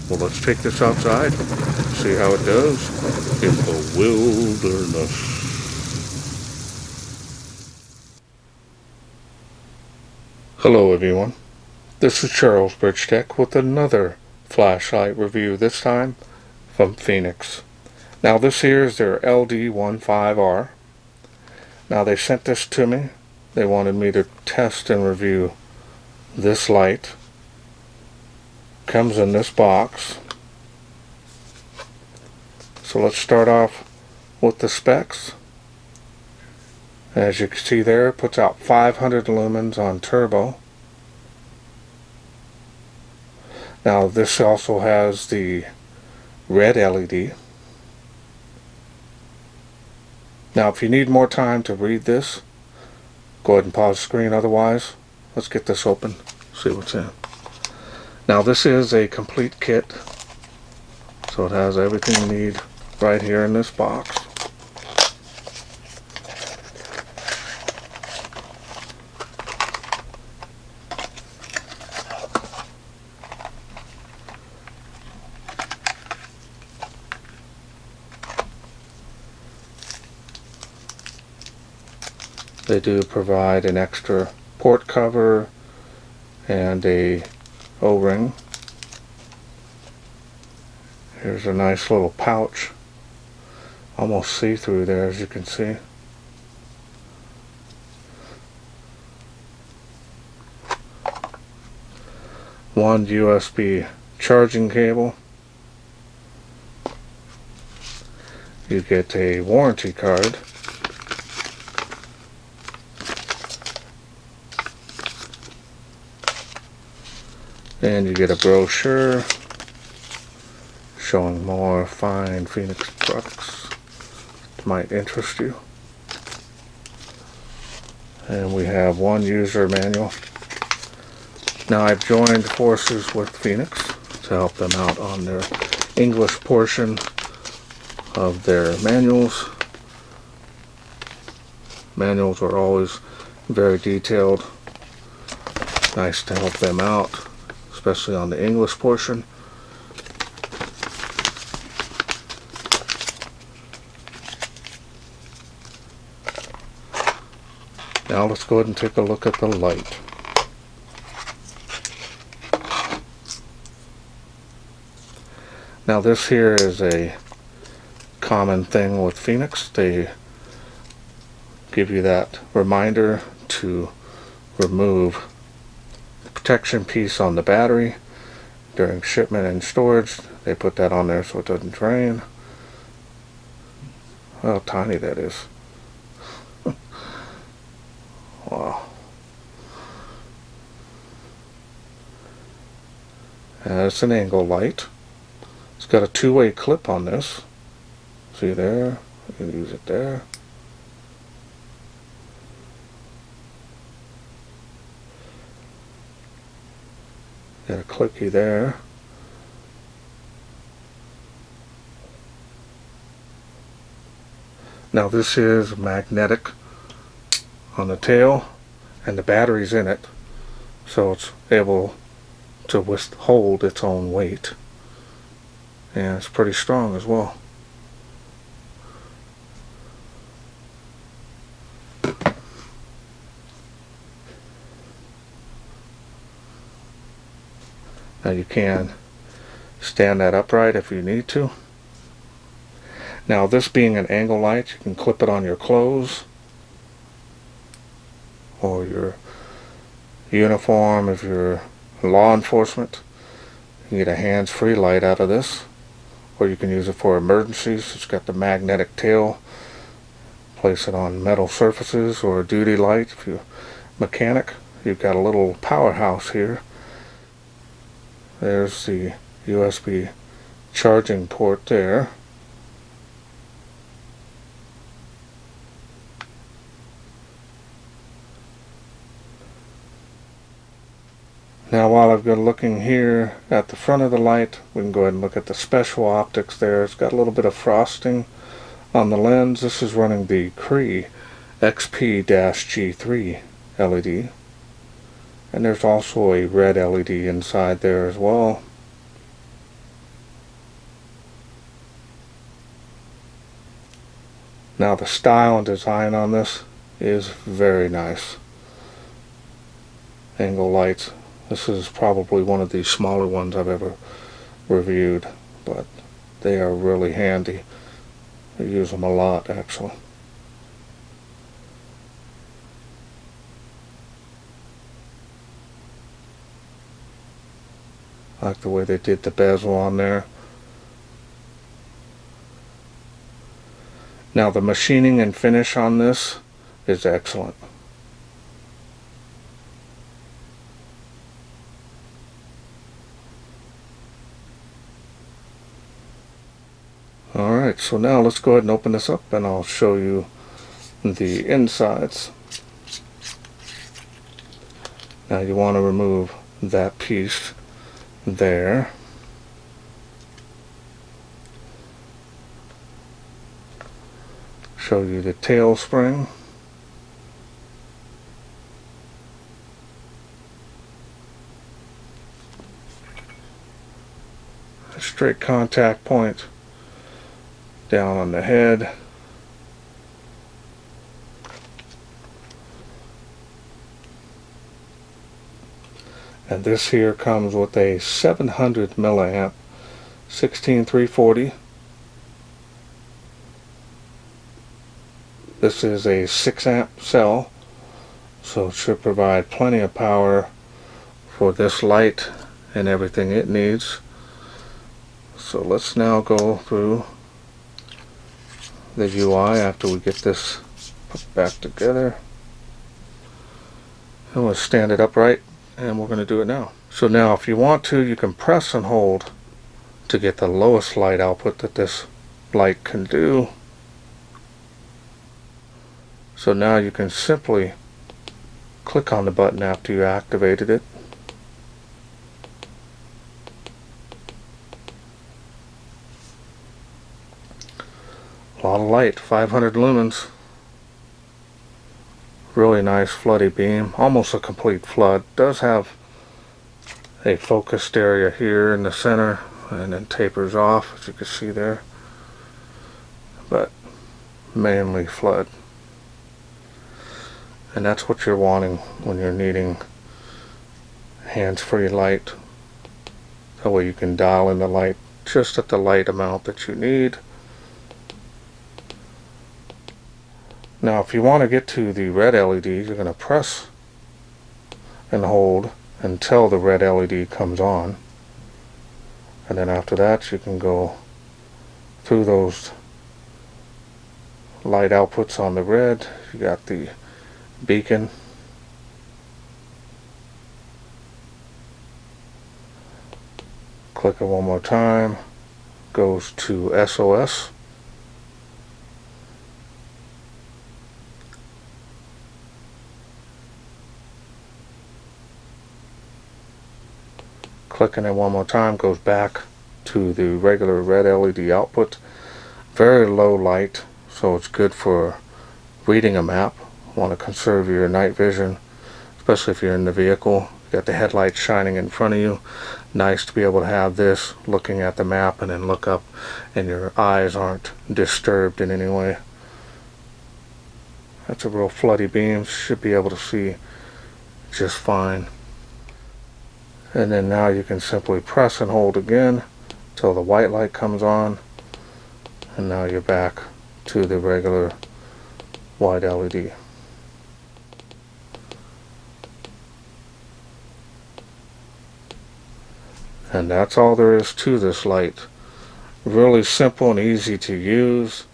Well, let's take this outside, see how it does in the wilderness. Hello everyone, this is Charles BridgTec with another flashlight review, this time from Fenix. Now this here is their LD15R. Now they sent this to me. They wanted me to test and review this light. Comes in this box. So let's start off with the specs. As you can see there, it puts out 500 lumens on turbo. Now this also has the red LED. Now if you need more time to read this, go ahead and pause the screen. Otherwise, let's get this open, see what's in. Now this is a complete kit, so it has everything you need right here in this box. They do provide an extra port cover and a O-ring. Here's a nice little pouch, almost see-through there, as you can see. One USB charging cable. You get a warranty card. And you get a brochure showing more fine Fenix products that might interest you. And we have one user manual. Now I've joined forces with Fenix to help them out on their English portion of their manuals. Manuals are always very detailed. Nice to help them out, especially on the English portion. Now let's go ahead and take a look at the light. Now this here is a common thing with Fenix. They give you that reminder to remove protection piece on the battery during shipment and storage. They put that on there so it doesn't drain. How tiny that is. Wow. And it's an angle light. It's got a two-way clip on this. See there? You can use it there. Got a clicky there. Now this is magnetic on the tail, and the battery's in it, so it's able to withhold its own weight, and it's pretty strong as well. Now you can stand that upright if you need to. Now this being an angle light, you can clip it on your clothes or your uniform if you're law enforcement. You can get a hands-free light out of this, or you can use it for emergencies. It's got the magnetic tail. Place it on metal surfaces, or a duty light if you're a mechanic. You've got a little powerhouse here. There's the USB charging port there. Now while I've been looking here at the front of the light, we can go ahead and look at the special optics there. It's got a little bit of frosting on the lens. This is running the Cree XP-G3 LED. And there's also a red LED inside there as well. Now the style and design on this is very nice. Angle lights. This is probably one of the smaller ones I've ever reviewed, but they are really handy. I use them a lot, actually. I like the way they did the bezel on there. Now the machining and finish on this is excellent. Alright, so now let's go ahead and open this up and I'll show you the insides. Now you want to remove that piece there. Show you the tail spring. A straight contact point down on the head. And this here comes with a 700 milliamp 16340. This is a 6 amp cell, so it should provide plenty of power for this light and everything it needs. So let's now go through the UI after we get this put back together. I'm going to stand it upright and we're going to do it now. So now if you want to, you can press and hold to get the lowest light output that this light can do. So now you can simply click on the button after you activated it. A lot of light, 500 lumens. Really nice floody beam, almost a complete flood. Does have a focused area here in the center and then tapers off, as you can see there, but mainly flood. And that's what you're wanting when you're needing hands-free light. That way you can dial in the light just at the light amount that you need. Now if you want to get to the red LED, you're going to press and hold until the red LED comes on. And then after that you can go through those light outputs on the red. You got the beacon. Click it one more time. Goes to SOS. Clicking it one more time goes back to the regular red LED output. Very low light, so it's good for reading a map. Want to conserve your night vision, especially if you're in the vehicle. You got the headlights shining in front of you. Nice to be able to have this looking at the map and then look up and your eyes aren't disturbed in any way. That's a real floody beam. Should be able to see just fine. And then now you can simply press and hold again till the white light comes on, and now you're back to the regular white LED. And that's all there is to this light. Really simple and easy to use.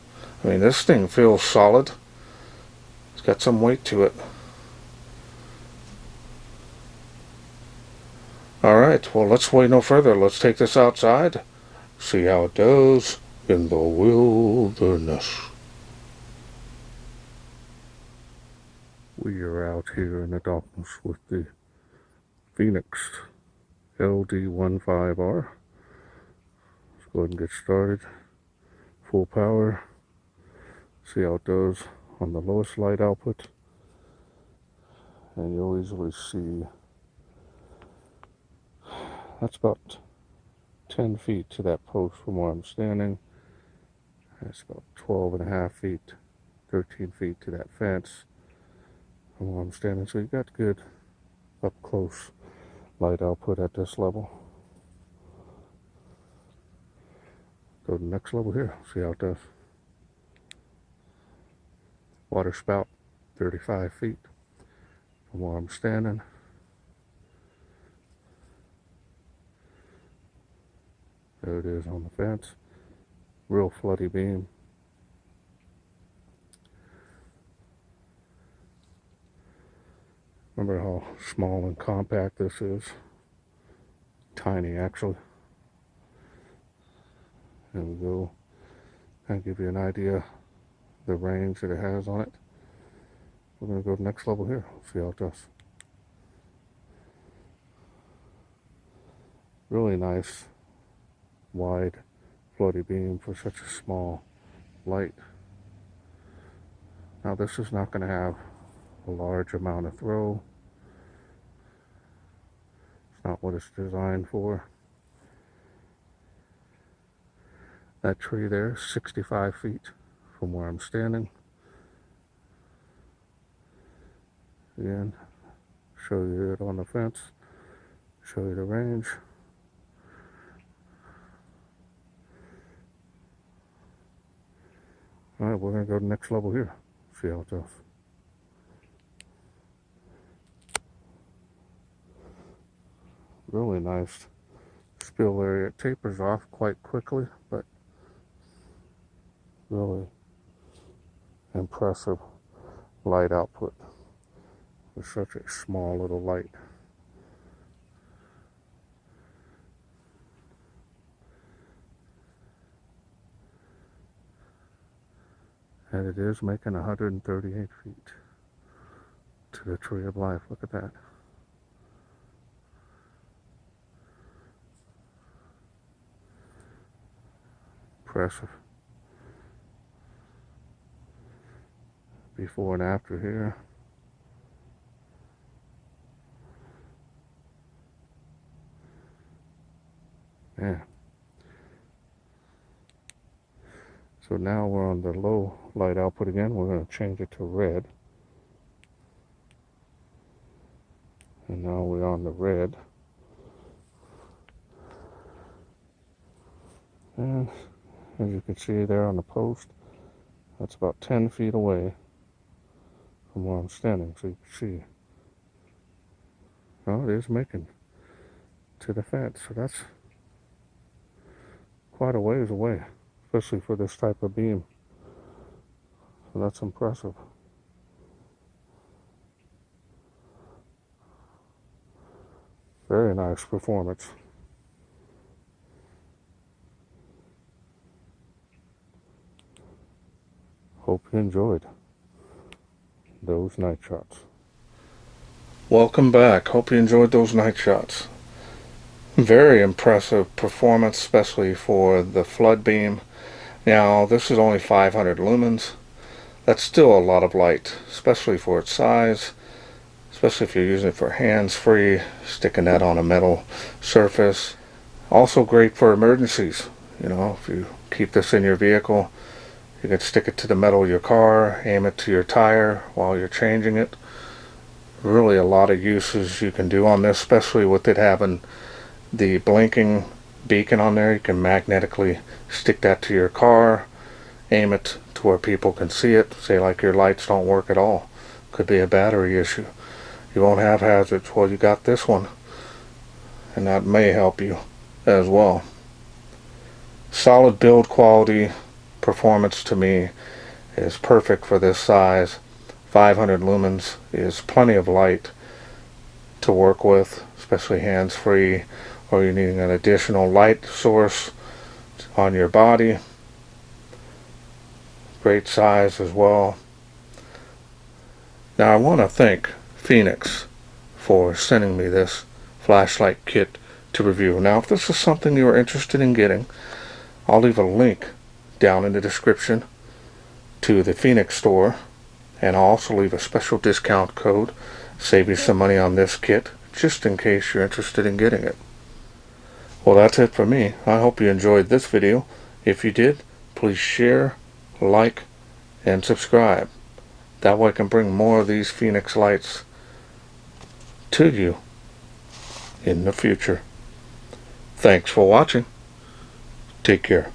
I mean, this thing feels solid. It's got some weight to it. Alright, well let's wait no further. Let's take this outside, see how it does in the wilderness. We are out here in the darkness with the Fenix LD15R. Let's go ahead and get started. Full power. See how it does on the lowest light output. And you'll easily see that's about 10 feet to that post from where I'm standing. That's about 12.5 feet 13 feet to that fence from where I'm standing. So you got good up close light output at this level. Go to the next level here, see how it does. Water spout, 35 feet from where I'm standing. There it is on the fence. Real floody beam. Remember how small and compact this is? Tiny, actually. There we go. Kind of give you an idea of the range that it has on it. We're going to go to the next level here. See how it does. Really nice, wide, floaty beam for such a small light. Now this is not going to have a large amount of throw. It's not what it's designed for. That tree there is 65 feet from where I'm standing. Again, show you it on the fence, show you the range. Alright, we're going to go to the next level here, see how it does. Really nice spill area. It tapers off quite quickly, but really impressive light output for such a small little light. And it is making 138 feet to the tree of life. Look at that. Impressive. Before and after here. Yeah. So now we're on the low light output again. We're going to change it to red. And now we're on the red. And as you can see there on the post, that's about 10 feet away from where I'm standing. So you can see, well, it is making to the fence. So that's quite a ways away, especially for this type of beam. So that's impressive. Very nice performance. Hope you enjoyed those night shots. Welcome back. Hope you enjoyed those night shots. Very impressive performance, especially for the flood beam. Now, this is only 500 lumens. That's still a lot of light, especially for its size, especially if you're using it for hands-free, sticking that on a metal surface. Also great for emergencies. You know, if you keep this in your vehicle, you can stick it to the metal of your car, aim it to your tire while you're changing it. Really a lot of uses you can do on this, especially with it having the blinking beacon on there. You can magnetically stick that to your car, aim it to where people can see it. Say like your lights don't work at all. Could be a battery issue. You won't have hazards. Well, you got this one, and that may help you as well. Solid build quality. Performance to me is perfect for this size. 500 lumens is plenty of light to work with, especially hands-free, or you're needing an additional light source on your body. Great size as well. Now I want to thank Fenix for sending me this flashlight kit to review. Now if this is something you're interested in getting, I'll leave a link down in the description to the Fenix store, and I'll also leave a special discount code, save you some money on this kit, just in case you're interested in getting it. Well, that's it for me. I hope you enjoyed this video. If you did, please share, like, and subscribe. That way I can bring more of these Fenix lights to you in the future. Thanks for watching. Take care.